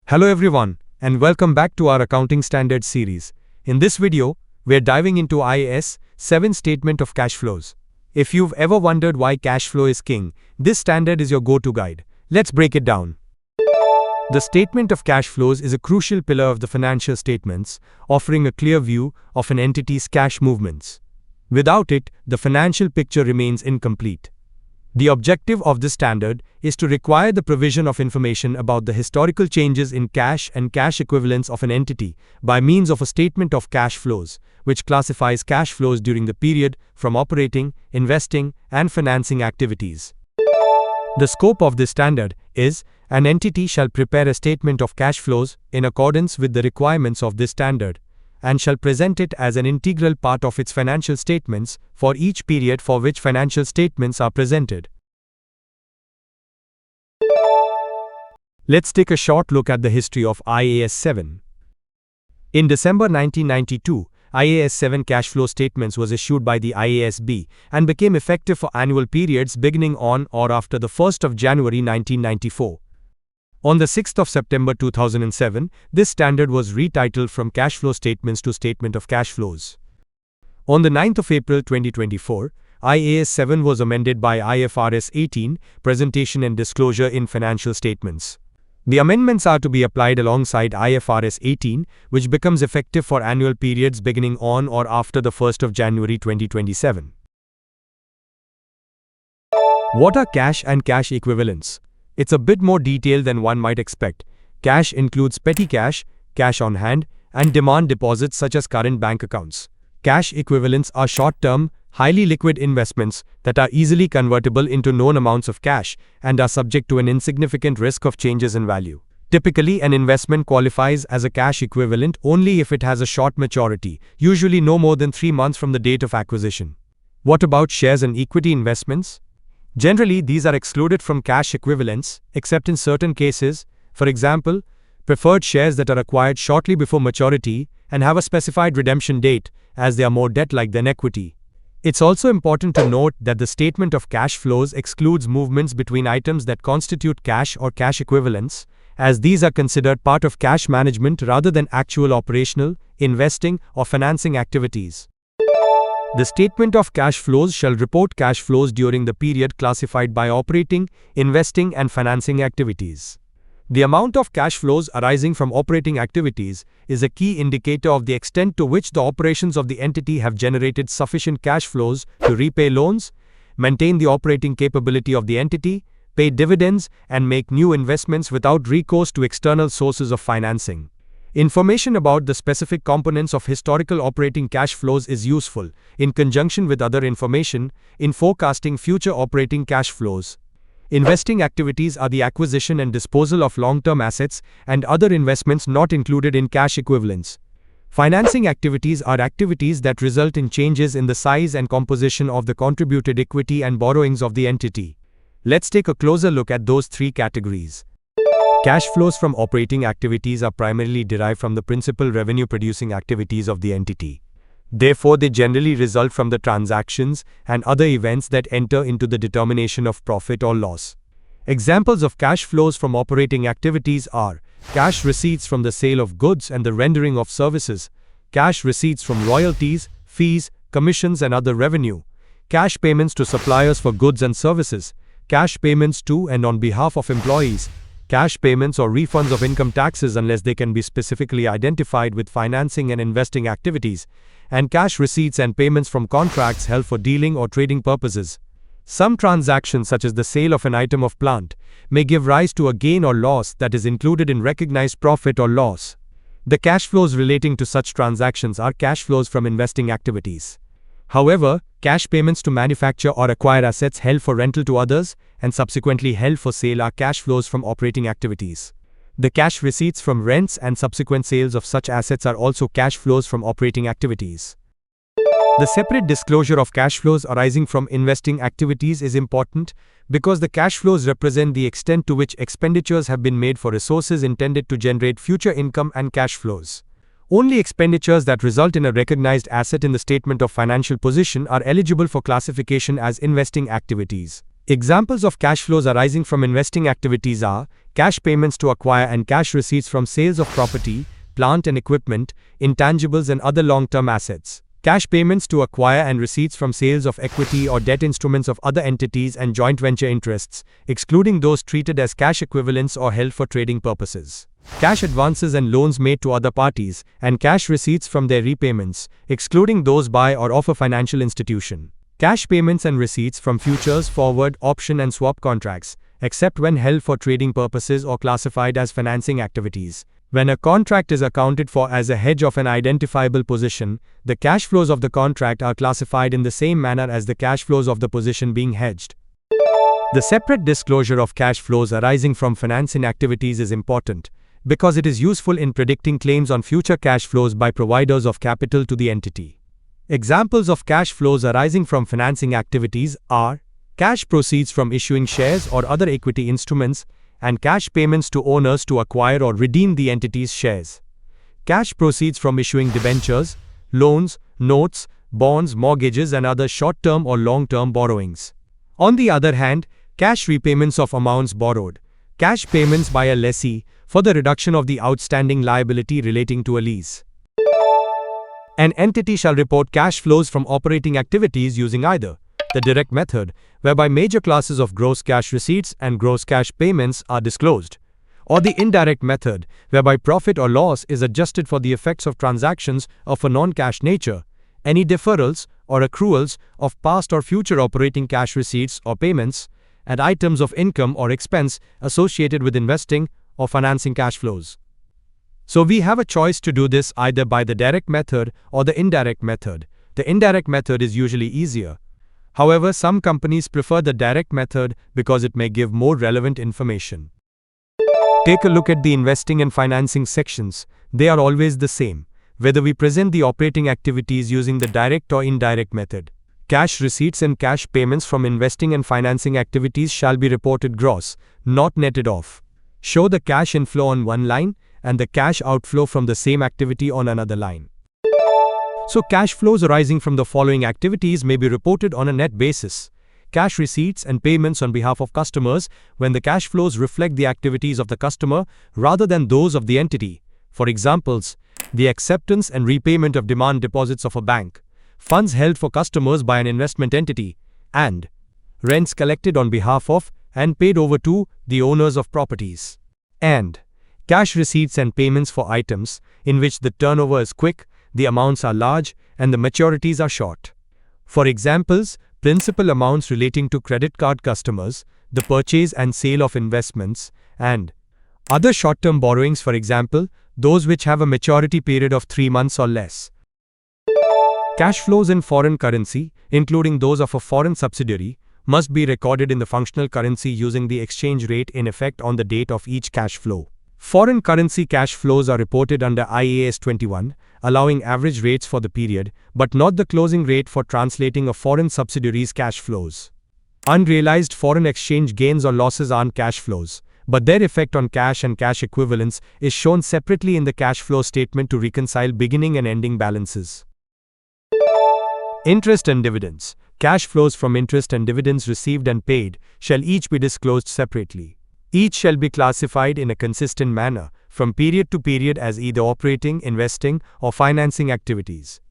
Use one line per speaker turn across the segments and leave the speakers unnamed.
Hello everyone, and welcome back to our Accounting Standards series. In this video, we're diving into IAS 7 Statement of Cash Flows. If you've ever wondered why cash flow is king, this standard is your go-to guide. Let's break it down. The Statement of Cash Flows is a crucial pillar of the financial statements, offering a clear view of an entity's cash movements. Without it, the financial picture remains incomplete. The objective of this standard is to require the provision of information about the historical changes in cash and cash equivalents of an entity by means of a statement of cash flows, which classifies cash flows during the period from operating, investing, and financing activities. The scope of this standard is, an entity shall prepare a statement of cash flows in accordance with the requirements of this standard, and shall present it as an integral part of its financial statements for each period for which financial statements are presented. Let's take a short look at the history of IAS 7. In December 1992, IAS 7 cash flow statements was issued by the IASB and became effective for annual periods beginning on or after the 1st of January 1994. On the 6th of September 2007, this standard was retitled from Cash Flow Statements to Statement of Cash Flows. On the 9th of April 2024, IAS 7 was amended by IFRS 18, Presentation and Disclosure in Financial Statements. The amendments are to be applied alongside IFRS 18, which becomes effective for annual periods beginning on or after the 1st of January 2027. What are cash and cash equivalents? It's a bit more detailed than one might expect. Cash includes petty cash, cash on hand, and demand deposits such as current bank accounts. Cash equivalents are short-term, highly liquid investments that are easily convertible into known amounts of cash and are subject to an insignificant risk of changes in value. Typically, an investment qualifies as a cash equivalent only if it has a short maturity, usually no more than 3 months from the date of acquisition. What about shares and equity investments? Generally, these are excluded from cash equivalents, except in certain cases, for example, preferred shares that are acquired shortly before maturity and have a specified redemption date, as they are more debt-like than equity. It's also important to note that the statement of cash flows excludes movements between items that constitute cash or cash equivalents, as these are considered part of cash management rather than actual operational, investing, or financing activities. The statement of cash flows shall report cash flows during the period classified by operating, investing, and financing activities. The amount of cash flows arising from operating activities is a key indicator of the extent to which the operations of the entity have generated sufficient cash flows to repay loans, maintain the operating capability of the entity, pay dividends, and make new investments without recourse to external sources of financing. Information about the specific components of historical operating cash flows is useful, in conjunction with other information, in forecasting future operating cash flows. Investing activities are the acquisition and disposal of long-term assets and other investments not included in cash equivalents. Financing activities are activities that result in changes in the size and composition of the contributed equity and borrowings of the entity. Let's take a closer look at those three categories. Cash flows from operating activities are primarily derived from the principal revenue-producing activities of the entity. Therefore, they generally result from the transactions and other events that enter into the determination of profit or loss. Examples of cash flows from operating activities are cash receipts from the sale of goods and the rendering of services, cash receipts from royalties, fees, commissions, and other revenue, cash payments to suppliers for goods and services, cash payments to and on behalf of employees, cash payments or refunds of income taxes unless they can be specifically identified with financing and investing activities, and cash receipts and payments from contracts held for dealing or trading purposes. Some transactions, such as the sale of an item of plant, may give rise to a gain or loss that is included in recognized profit or loss. The cash flows relating to such transactions are cash flows from investing activities. However, cash payments to manufacture or acquire assets held for rental to others and subsequently held for sale are cash flows from operating activities. The cash receipts from rents and subsequent sales of such assets are also cash flows from operating activities. The separate disclosure of cash flows arising from investing activities is important because the cash flows represent the extent to which expenditures have been made for resources intended to generate future income and cash flows. Only expenditures that result in a recognized asset in the statement of financial position are eligible for classification as investing activities. Examples of cash flows arising from investing activities are cash payments to acquire and cash receipts from sales of property, plant and equipment, intangibles and other long-term assets. Cash payments to acquire and receipts from sales of equity or debt instruments of other entities and joint venture interests, excluding those treated as cash equivalents or held for trading purposes. Cash advances and loans made to other parties, and cash receipts from their repayments, excluding those by or of a financial institution. Cash payments and receipts from futures, forward, option and swap contracts, except when held for trading purposes or classified as financing activities. When a contract is accounted for as a hedge of an identifiable position, the cash flows of the contract are classified in the same manner as the cash flows of the position being hedged. The separate disclosure of cash flows arising from financing activities is important, because it is useful in predicting claims on future cash flows by providers of capital to the entity. Examples of cash flows arising from financing activities are cash proceeds from issuing shares or other equity instruments, and cash payments to owners to acquire or redeem the entity's shares. Cash proceeds from issuing debentures, loans, notes, bonds, mortgages and other short-term or long-term borrowings. On the other hand, cash repayments of amounts borrowed. Cash payments by a lessee for the reduction of the outstanding liability relating to a lease. An entity shall report cash flows from operating activities using either the direct method, whereby major classes of gross cash receipts and gross cash payments are disclosed, or the indirect method, whereby profit or loss is adjusted for the effects of transactions of a non-cash nature, any deferrals or accruals of past or future operating cash receipts or payments, and items of income or expense associated with investing or financing cash flows. So we have a choice to do this either by the direct method or the indirect method. The indirect method is usually easier. However, some companies prefer the direct method because it may give more relevant information. Take a look at the investing and financing sections. They are always the same, whether we present the operating activities using the direct or indirect method. Cash receipts and cash payments from investing and financing activities shall be reported gross, not netted off. Show the cash inflow on one line and the cash outflow from the same activity on another line. So cash flows arising from the following activities may be reported on a net basis. Cash receipts and payments on behalf of customers when the cash flows reflect the activities of the customer rather than those of the entity. For examples, the acceptance and repayment of demand deposits of a bank, funds held for customers by an investment entity, and rents collected on behalf of and paid over to the owners of properties. And cash receipts and payments for items in which the turnover is quick, the amounts are large, and the maturities are short. For examples, principal amounts relating to credit card customers, the purchase and sale of investments, and other short-term borrowings, for example, those which have a maturity period of 3 months or less. Cash flows in foreign currency, including those of a foreign subsidiary, must be recorded in the functional currency using the exchange rate in effect on the date of each cash flow. Foreign currency cash flows are reported under IAS 21, allowing average rates for the period, but not the closing rate for translating a foreign subsidiary's cash flows. Unrealized foreign exchange gains or losses aren't cash flows, but their effect on cash and cash equivalents is shown separately in the cash flow statement to reconcile beginning and ending balances. Interest and dividends. Cash flows from interest and dividends received and paid shall each be disclosed separately. Each shall be classified in a consistent manner, from period to period as either operating, investing, or financing activities.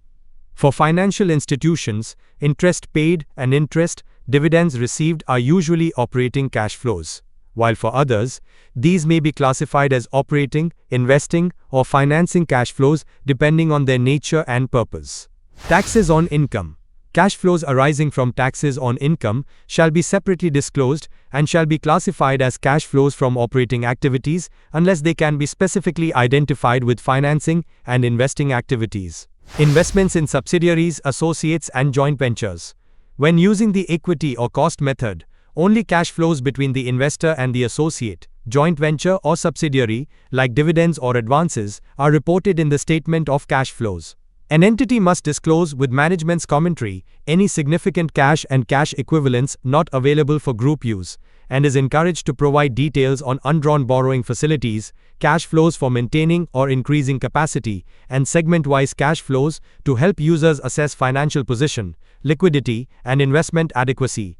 For financial institutions, interest paid and interest, dividends received are usually operating cash flows, while for others, these may be classified as operating, investing, or financing cash flows depending on their nature and purpose. Taxes on income. Cash flows arising from taxes on income shall be separately disclosed and shall be classified as cash flows from operating activities unless they can be specifically identified with financing and investing activities. Investments in subsidiaries, associates, and joint ventures. When using the equity or cost method, only cash flows between the investor and the associate, joint venture, or subsidiary, like dividends or advances, are reported in the statement of cash flows. An entity must disclose, with management's commentary, any significant cash and cash equivalents not available for group use, and is encouraged to provide details on undrawn borrowing facilities, cash flows for maintaining or increasing capacity, and segment-wise cash flows to help users assess financial position, liquidity, and investment adequacy.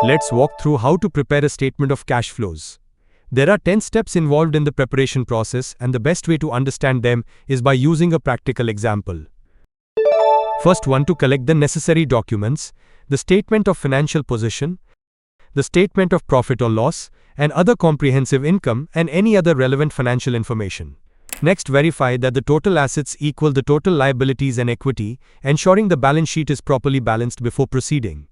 Let's walk through how to prepare a statement of cash flows. There are 10 steps involved in the preparation process, and the best way to understand them is by using a practical example. First one, to collect the necessary documents: the statement of financial position, the statement of profit or loss, and other comprehensive income, and any other relevant financial information. Next, verify that the total assets equal the total liabilities and equity, ensuring the balance sheet is properly balanced before proceeding.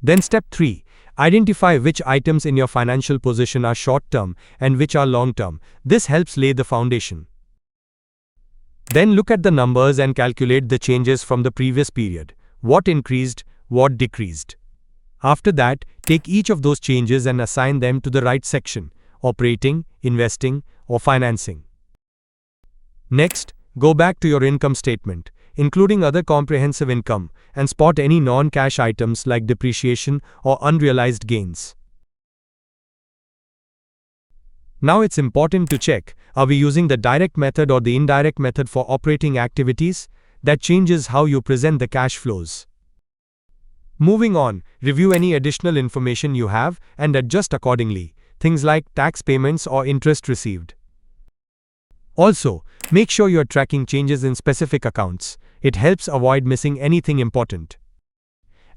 Then step 3. Identify which items in your financial position are short-term and which are long-term. This helps lay the foundation. Then look at the numbers and calculate the changes from the previous period. What increased, what decreased. After that, take each of those changes and assign them to the right section: operating, investing, or financing. Next, go back to your income statement, including other comprehensive income, and spot any non-cash items like depreciation or unrealized gains. Now it's important to check, are we using the direct method or the indirect method for operating activities? That changes how you present the cash flows. Moving on, review any additional information you have and adjust accordingly, things like tax payments or interest received. Also, make sure you're tracking changes in specific accounts. It helps avoid missing anything important.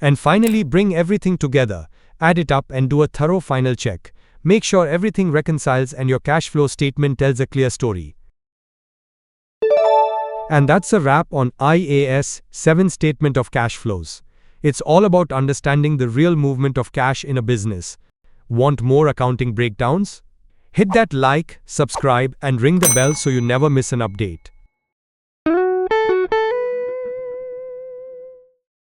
And finally, bring everything together, add it up and do a thorough final check. Make sure everything reconciles and your cash flow statement tells a clear story. And that's a wrap on IAS 7 Statement of Cash Flows. It's all about understanding the real movement of cash in a business. Want more accounting breakdowns? Hit that like, subscribe, and ring the bell so you never miss an update.